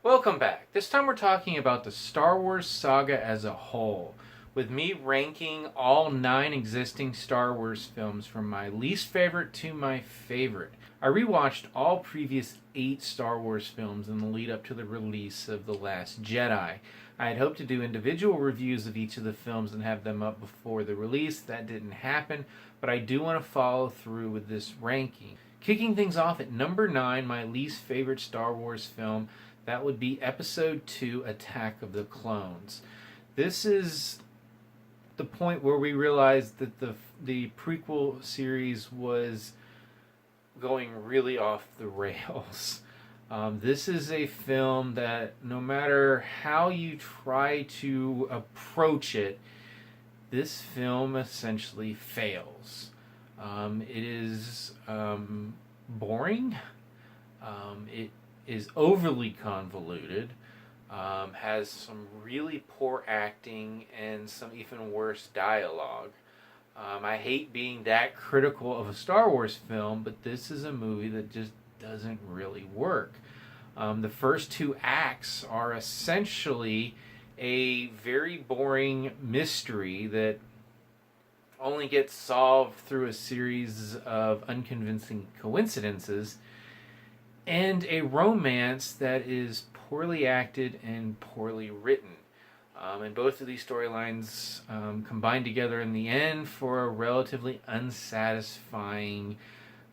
Welcome back. This time we're talking about the Star Wars saga as a whole, with me ranking all 9 existing Star Wars films from my least favorite to my favorite. I rewatched all previous 8 Star Wars films in the lead up to the release of The Last Jedi. I had hoped to do individual reviews of each of the films and have them up before the release. That didn't happen, but I do want to follow through with this ranking. Kicking things off at number 9, my least favorite Star Wars film, that would be Episode 2, Attack of the Clones. This is the point where we realized that the prequel series was going really off the rails. This is a film that no matter how you try to approach it, this film essentially fails. It is boring. It is overly convoluted, has some really poor acting and some even worse dialogue. I hate being that critical of a Star Wars film, but this is a movie that just doesn't really work. The first 2 acts are essentially a very boring mystery that only gets solved through a series of unconvincing coincidences, and a romance that is poorly acted and poorly written. And both of these storylines combine together in the end for a relatively unsatisfying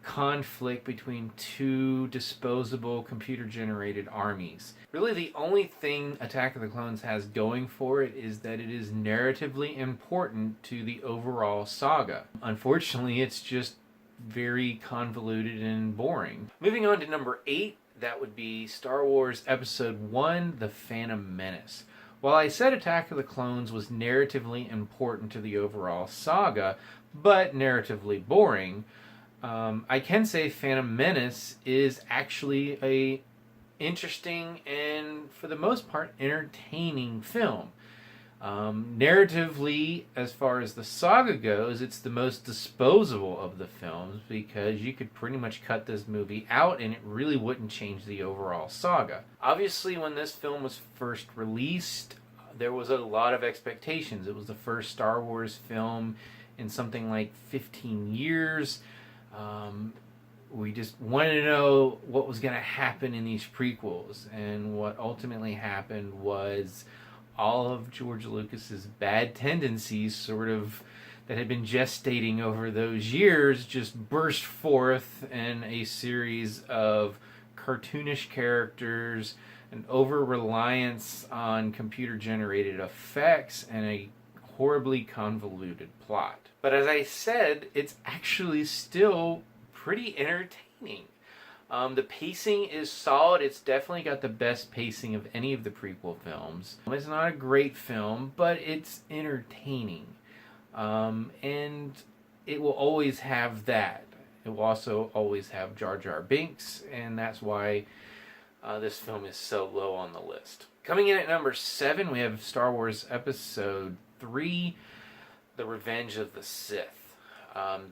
conflict between 2 disposable computer-generated armies. Really, the only thing Attack of the Clones has going for it is that it is narratively important to the overall saga. Unfortunately, it's just very convoluted and boring. Moving on to number 8, that would be Star Wars Episode 1, The Phantom Menace. While I said Attack of the Clones was narratively important to the overall saga, but narratively boring, I can say Phantom Menace is actually a interesting and, for the most part, entertaining film. Narratively, as far as the saga goes, it's the most disposable of the films because you could pretty much cut this movie out and it really wouldn't change the overall saga. Obviously, when this film was first released, there was a lot of expectations. It was the first Star Wars film in something like 15 years. We just wanted to know what was going to happen in these prequels, and what ultimately happened was all of George Lucas's bad tendencies, that had been gestating over those years, just burst forth in a series of cartoonish characters, an over-reliance on computer-generated effects, and a horribly convoluted plot. But as I said, it's actually still pretty entertaining. The pacing is solid. It's definitely got the best pacing of any of the prequel films. It's not a great film, but it's entertaining. And it will always have that. It will also always have Jar Jar Binks, and that's why this film is so low on the list. Coming in at number 7, we have Star Wars Episode 3, The Revenge of the Sith.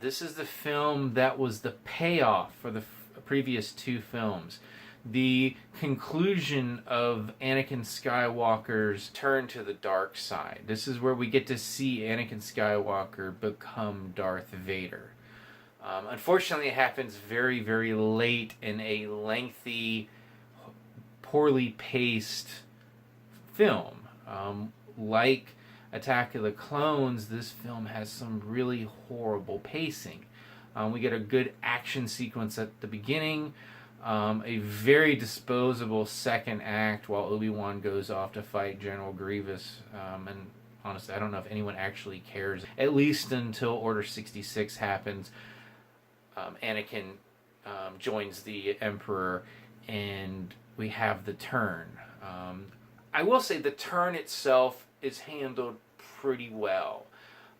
This is the film that was the payoff for the previous 2 films. The conclusion of Anakin Skywalker's turn to the dark side. This is where we get to see Anakin Skywalker become Darth Vader. Unfortunately, it happens very, very late in a lengthy, poorly paced film. Like Attack of the Clones, this film has some really horrible pacing. We get a good action sequence at the beginning, a very disposable second act while Obi-Wan goes off to fight General Grievous, and honestly, I don't know if anyone actually cares, at least until Order 66 happens. Anakin joins the Emperor, and we have the turn. I will say the turn itself is handled pretty well.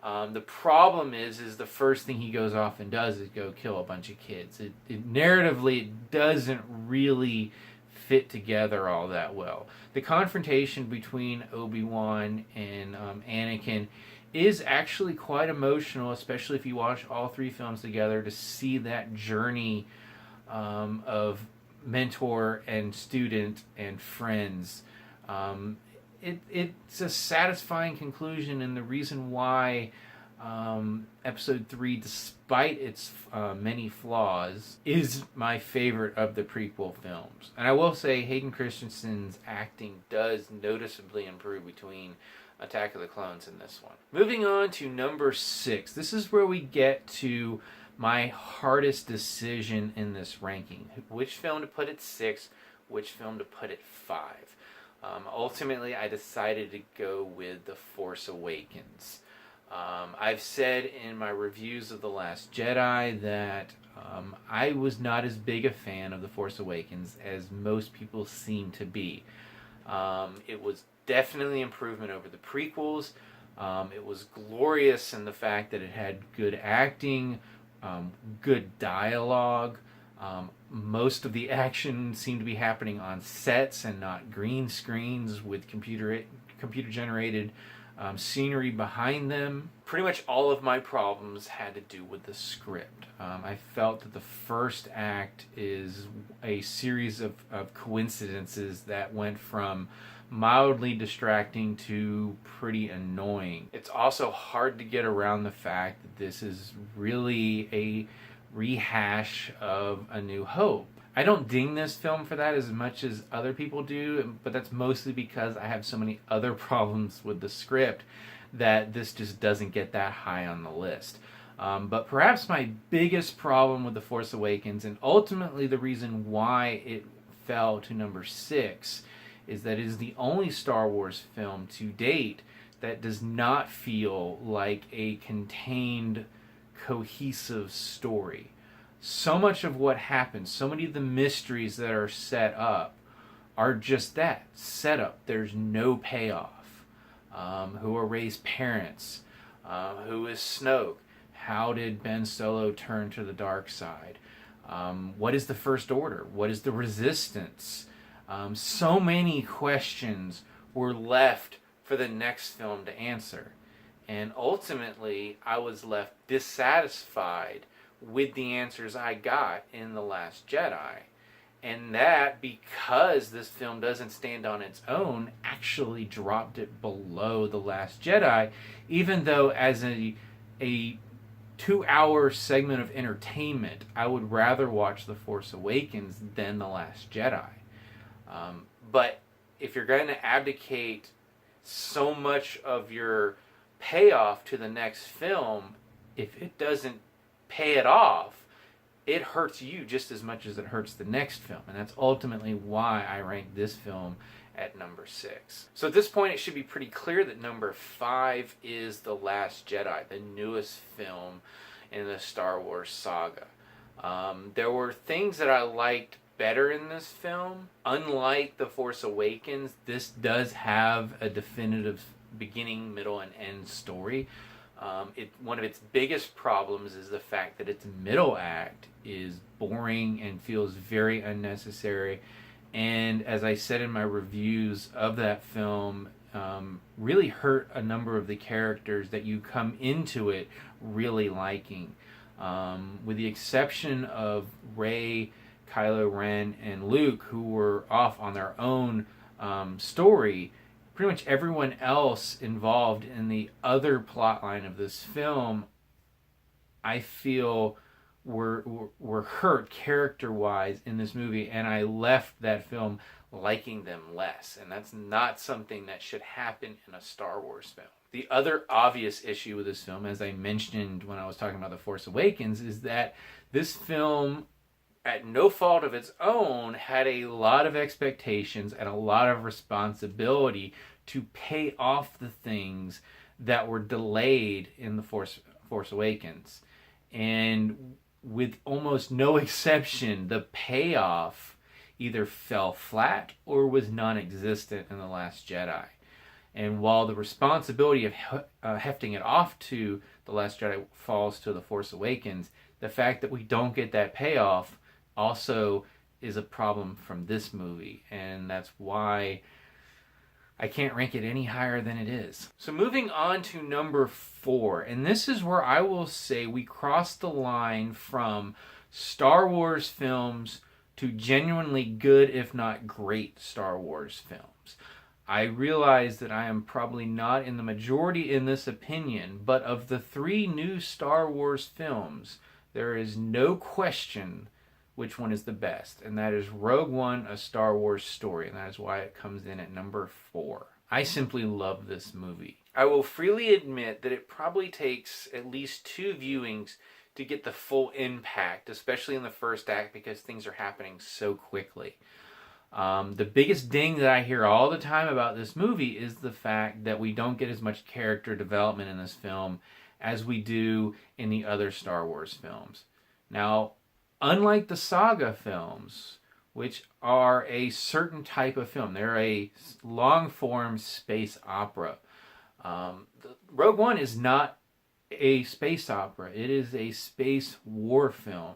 The problem is the first thing he goes off and does is go kill a bunch of kids. Narratively, it doesn't really fit together all that well. The confrontation between Obi-Wan and Anakin is actually quite emotional, especially if you watch all 3 films together, to see that journey of mentor and student and friends. It's a satisfying conclusion, and the reason why Episode 3, despite its many flaws, is my favorite of the prequel films. And I will say Hayden Christensen's acting does noticeably improve between Attack of the Clones and this one. Moving on to number 6. This is where we get to my hardest decision in this ranking. Which film to put at 6, which film to put at 5. Ultimately, I decided to go with The Force Awakens. I've said in my reviews of The Last Jedi that I was not as big a fan of The Force Awakens as most people seem to be. It was definitely improvement over the prequels. It was glorious in the fact that it had good acting, good dialogue. Most of the action seemed to be happening on sets and not green screens with computer-generated scenery behind them. Pretty much all of my problems had to do with the script. I felt that the first act is a series of coincidences that went from mildly distracting to pretty annoying. It's also hard to get around the fact that this is really a rehash of A New Hope. I don't ding this film for that as much as other people do, but that's mostly because I have so many other problems with the script that this just doesn't get that high on the list. But perhaps my biggest problem with The Force Awakens, and ultimately the reason why it fell to number 6, is that it is the only Star Wars film to date that does not feel like a contained, cohesive story. So much of what happens, so many of the mysteries that are set up are just that, set up. There's no payoff. Who are Rey's parents? Who is Snoke? How did Ben Solo turn to the dark side? What is the First Order? What is the Resistance? So many questions were left for the next film to answer. And ultimately, I was left dissatisfied with the answers I got in The Last Jedi. And that, because this film doesn't stand on its own, actually dropped it below The Last Jedi, even though as a 2-hour segment of entertainment, I would rather watch The Force Awakens than The Last Jedi. But if you're going to abdicate so much of your payoff to the next film, if it doesn't pay it off, it hurts you just as much as it hurts the next film. And that's ultimately why I rank this film at number 6. So at this point, it should be pretty clear that number 5 is The Last Jedi, the newest film in the Star Wars saga. There were things that I liked better in this film. Unlike The Force Awakens, this does have a definitive beginning, middle, and end story. One of its biggest problems is the fact that its middle act is boring and feels very unnecessary. And as I said in my reviews of that film, really hurt a number of the characters that you come into it really liking. With the exception of Rey, Kylo Ren, and Luke, who were off on their own story, pretty much everyone else involved in the other plot line of this film, I feel were hurt character-wise in this movie, and I left that film liking them less. And that's not something that should happen in a Star Wars film. The other obvious issue with this film, as I mentioned when I was talking about The Force Awakens, is that this film, at no fault of its own, had a lot of expectations and a lot of responsibility to pay off the things that were delayed in The Force Awakens. And with almost no exception, the payoff either fell flat or was non-existent in The Last Jedi. And while the responsibility of hefting it off to The Last Jedi falls to The Force Awakens, the fact that we don't get that payoff also is a problem from this movie. And that's why I can't rank it any higher than it is. So moving on to number 4, and this is where I will say we crossed the line from Star Wars films to genuinely good, if not great, Star Wars films. I realize that I am probably not in the majority in this opinion, but of the 3 new Star Wars films, there is no question which one is the best, and that is Rogue One, A Star Wars Story, and that is why it comes in at number 4. I simply love this movie. I will freely admit that it probably takes at least 2 viewings to get the full impact, especially in the first act, because things are happening so quickly. The biggest ding that I hear all the time about this movie is the fact that we don't get as much character development in this film as we do in the other Star Wars films. Now, unlike the saga films, which are a certain type of film, they're a long-form space opera. Rogue One is not a space opera. It is a space war film.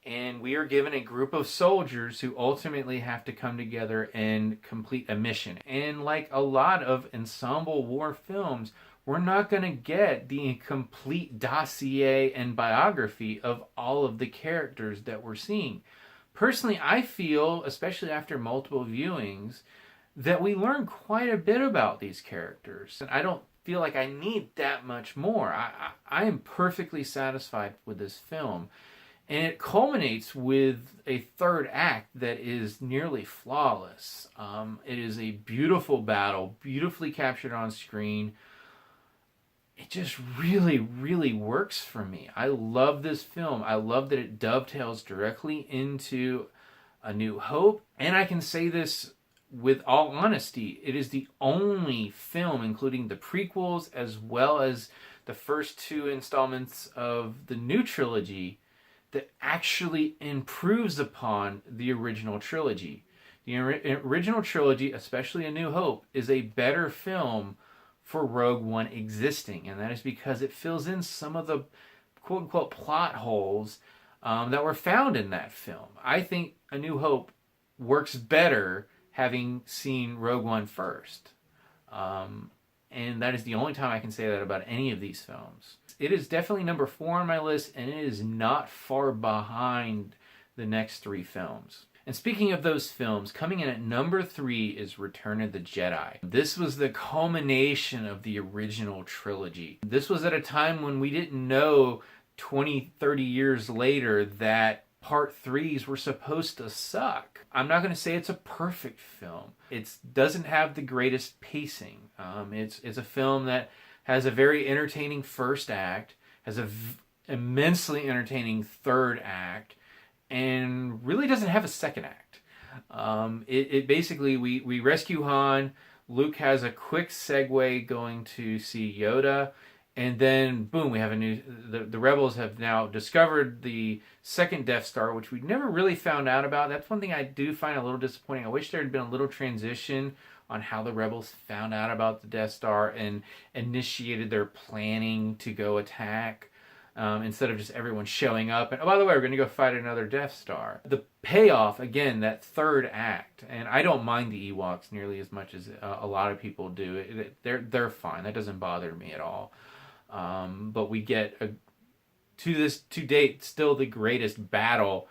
And we are given a group of soldiers who ultimately have to come together and complete a mission. And like a lot of ensemble war films, we're not going to get the complete dossier and biography of all of the characters that we're seeing. Personally, I feel, especially after multiple viewings, that we learn quite a bit about these characters. And I don't feel like I need that much more. I am perfectly satisfied with this film. And it culminates with a third act that is nearly flawless. It is a beautiful battle, beautifully captured on screen. It just really, really works for me. I love this film. I love that it dovetails directly into A New Hope. And I can say this with all honesty, it is the only film, including the prequels as well as the first 2 installments of the new trilogy, that actually improves upon the original trilogy. The original trilogy, especially A New Hope, is a better film for Rogue One existing, and that is because it fills in some of the quote-unquote plot holes that were found in that film. I think A New Hope works better having seen Rogue One first. And that is the only time I can say that about any of these films. It is definitely number 4 on my list, and it is not far behind the next 3 films. And speaking of those films, coming in at number 3 is Return of the Jedi. This was the culmination of the original trilogy. This was at a time when we didn't know 20, 30 years later that Part 3s were supposed to suck. I'm not going to say it's a perfect film. It doesn't have the greatest pacing. It's a film that has a very entertaining first act, has a immensely entertaining third act, and really doesn't have a second act. It basically, we rescue Han, Luke has a quick segue going to see Yoda, and then, boom, we have the Rebels have now discovered the second Death Star, which we never really found out about. That's one thing I do find a little disappointing. I wish there had been a little transition on how the Rebels found out about the Death Star and initiated their planning to go attack, instead of just everyone showing up. And, oh, by the way, we're going to go fight another Death Star. The payoff, again, that third act, and I don't mind the Ewoks nearly as much as a lot of people do. They're fine. That doesn't bother me at all. But we get, to date, still the greatest battle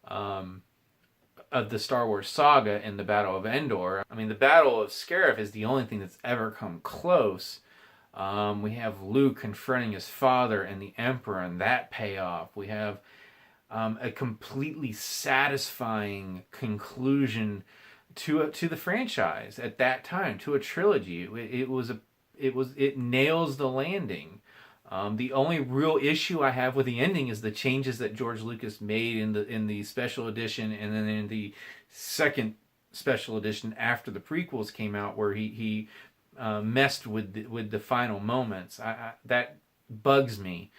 of the Star Wars saga in the Battle of Endor. I mean, the Battle of Scarif is the only thing that's ever come close. We have Luke confronting his father and the Emperor and that payoff. We have a completely satisfying conclusion to the franchise at that time, to a trilogy. It nails the landing. The only real issue I have with the ending is the changes that George Lucas made in the special edition, and then in the second special edition after the prequels came out, where he messed with the final moments. That bugs me,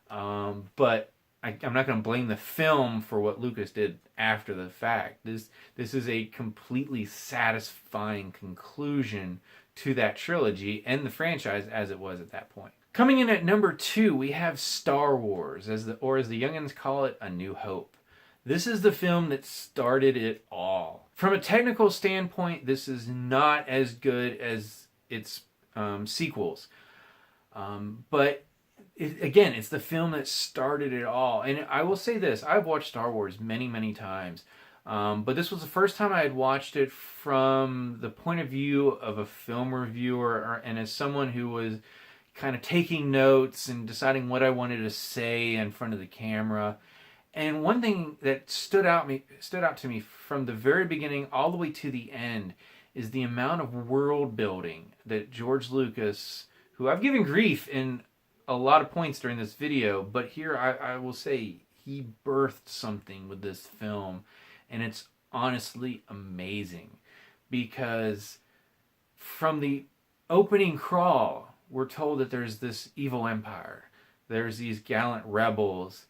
but I'm not going to blame the film for what Lucas did after the fact. This is a completely satisfying conclusion to that trilogy and the franchise as it was at that point. Coming in at number 2, we have Star Wars, as the youngins call it, A New Hope. This is the film that started it all. From a technical standpoint, this is not as good as its sequels. But again, it's the film that started it all. And I will say this, I've watched Star Wars many, many times. But this was the first time I had watched it from the point of view of a film reviewer, and as someone who was kind of taking notes and deciding what I wanted to say in front of the camera. And one thing that stood out to me from the very beginning all the way to the end is the amount of world building that George Lucas, who I've given grief in a lot of points during this video, but here I will say he birthed something with this film, and it's honestly amazing, because from the opening crawl, we're told that there's this evil empire. There's these gallant rebels.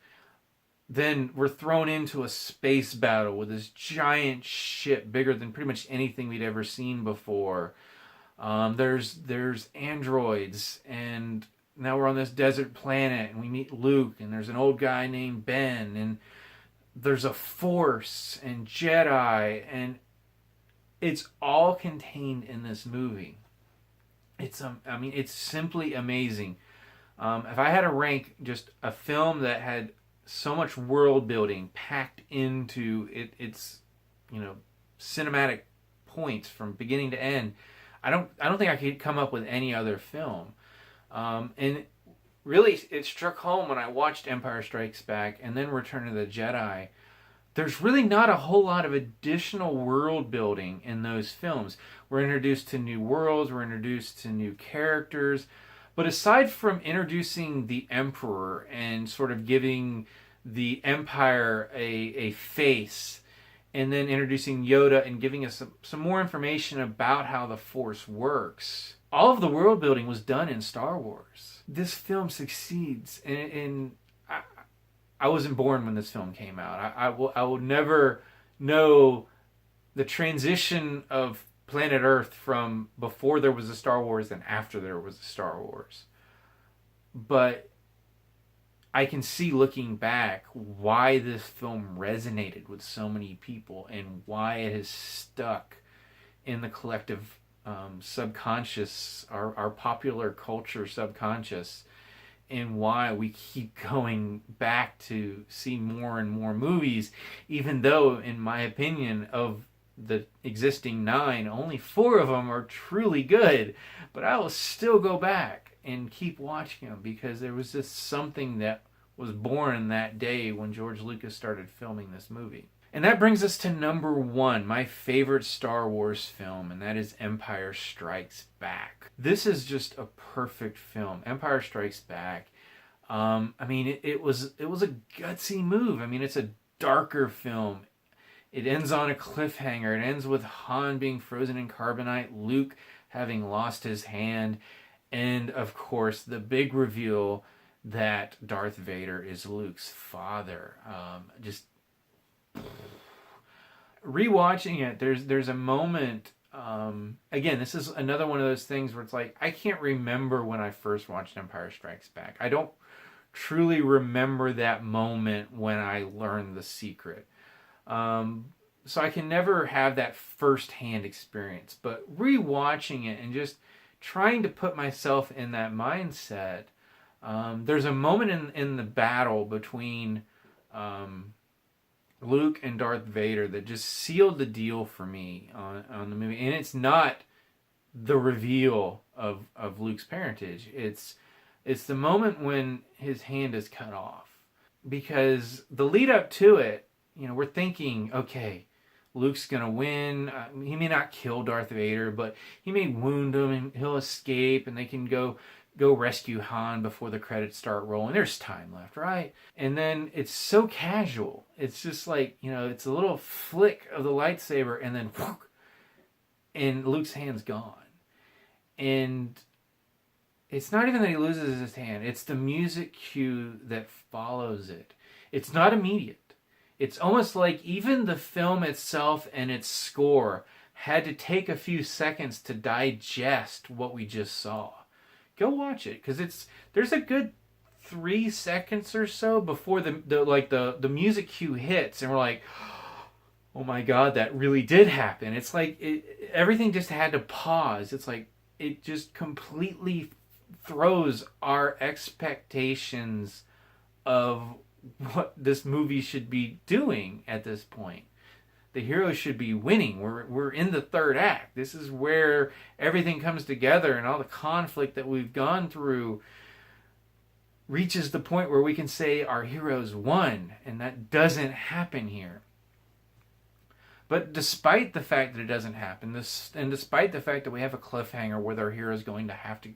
Then we're thrown into a space battle with this giant ship bigger than pretty much anything we'd ever seen before. There's androids, and now we're on this desert planet, and we meet Luke, and there's an old guy named Ben, and there's a Force and Jedi, and it's all contained in this movie. It's simply amazing. If I had to rank just a film that had so much world building packed into its cinematic points from beginning to end, I don't think I could come up with any other film. And really, it struck home when I watched Empire Strikes Back and then Return of the Jedi. There's really not a whole lot of additional world building in those films. We're introduced to new worlds, we're introduced to new characters, but aside from introducing the Emperor and sort of giving the Empire a face, and then introducing Yoda and giving us some more information about how the Force works, all of the world building was done in Star Wars. This film succeeds, and I wasn't born when this film came out. I will never know the transition of planet Earth from before there was a Star Wars and after there was a Star Wars. But I can see, looking back, why this film resonated with so many people and why it has stuck in the collective subconscious, our popular culture subconscious, and why we keep going back to see more and more movies, even though, in my opinion, of the existing 9, only 4 of them are truly good. But I will still go back and keep watching them, because there was just something that was born that day when George Lucas started filming this movie. And that brings us to number 1, my favorite Star Wars film, and that is Empire Strikes Back. This is just a perfect film. Empire Strikes Back. It was a gutsy move. It's a darker film. It ends on a cliffhanger. It ends with Han being frozen in carbonite, Luke having lost his hand, and of course the big reveal that Darth Vader is Luke's father. Rewatching it, there's a moment. Again, this is another one of those things where it's like, I can't remember when I first watched Empire Strikes Back. I don't truly remember that moment when I learned the secret. So I can never have that first-hand experience. But rewatching it and just trying to put myself in that mindset, there's a moment in the battle between Luke and Darth Vader that just sealed the deal for me on the movie. And it's not the reveal of Luke's parentage. It's the moment when his hand is cut off. Because the lead up to it, we're thinking, okay, Luke's going to win. He may not kill Darth Vader, but he may wound him and he'll escape, and they can go rescue Han before the credits start rolling. There's time left, right? And then it's so casual. It's just like, it's a little flick of the lightsaber, and then whoosh, and Luke's hand's gone. And it's not even that he loses his hand. It's the music cue that follows it. It's not immediate. It's almost like even the film itself and its score had to take a few seconds to digest what we just saw. Go watch it, because there's a good 3 seconds or so before the music cue hits, and we're like, oh my god, that really did happen. It's like everything just had to pause. It's like it just completely throws our expectations of what this movie should be doing at this point. The hero should be winning. We're in the third act. This is where everything comes together, and all the conflict that we've gone through reaches the point where we can say our heroes won, and that doesn't happen here. But despite the fact that it doesn't happen, and despite the fact that we have a cliffhanger where our hero is going to have to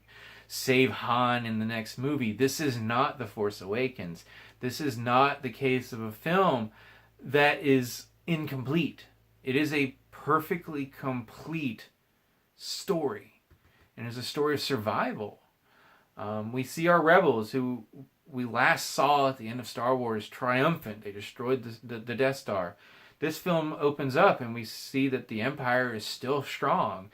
save Han in the next movie, this is not The Force Awakens. This is not the case of a film that is incomplete. It is a perfectly complete story, and it's a story of survival. We see our rebels, who we last saw at the end of Star Wars, triumphant. They destroyed the Death Star. This film opens up and we see that the Empire is still strong.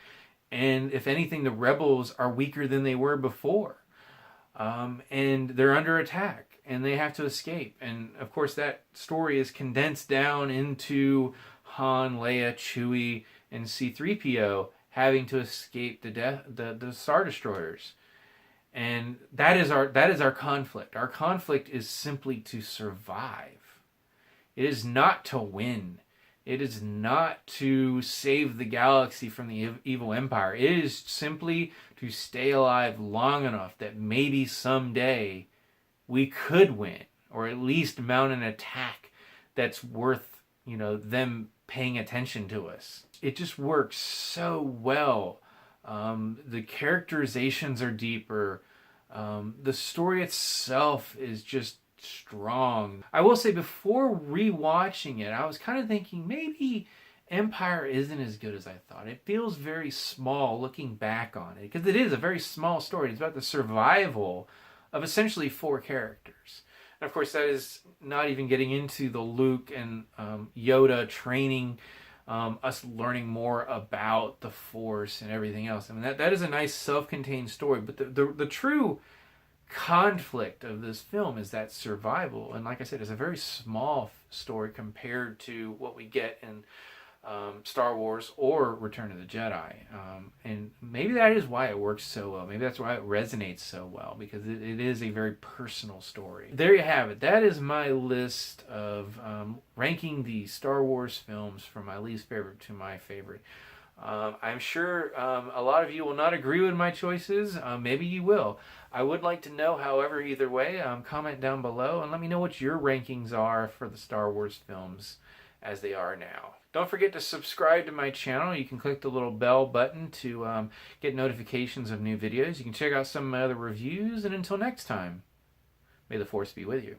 And if anything, the rebels are weaker than they were before. And they're under attack and they have to escape. And of course that story is condensed down into Han, Leia, Chewie, and C-3PO having to escape the Star Destroyers. And that is our conflict. Our conflict is simply to survive. It is not to win. It is not to save the galaxy from the evil empire. It is simply to stay alive long enough that maybe someday we could win, or at least mount an attack that's worth, them paying attention to us. It just works so well. The characterizations are deeper. The story itself is just strong. I will say, before rewatching it, I was kind of thinking maybe Empire isn't as good as I thought. It feels very small looking back on it, because it is a very small story. It's about the survival of essentially 4 characters. And of course, that is not even getting into the Luke and Yoda training, us learning more about the Force and everything else. I mean, that is a nice self-contained story, but the true conflict of this film is that survival. And like I said, it's a very small story compared to what we get in Star Wars or Return of the Jedi. And maybe that is why it works so well. Maybe that's why it resonates so well, because it is a very personal story. There you have it. That is my list of ranking the Star Wars films from my least favorite to my favorite. I'm sure a lot of you will not agree with my choices. Maybe you will. I would like to know, however, either way. Comment down below and let me know what your rankings are for the Star Wars films as they are now. Don't forget to subscribe to my channel. You can click the little bell button to get notifications of new videos. You can check out some of my other reviews. And until next time, may the Force be with you.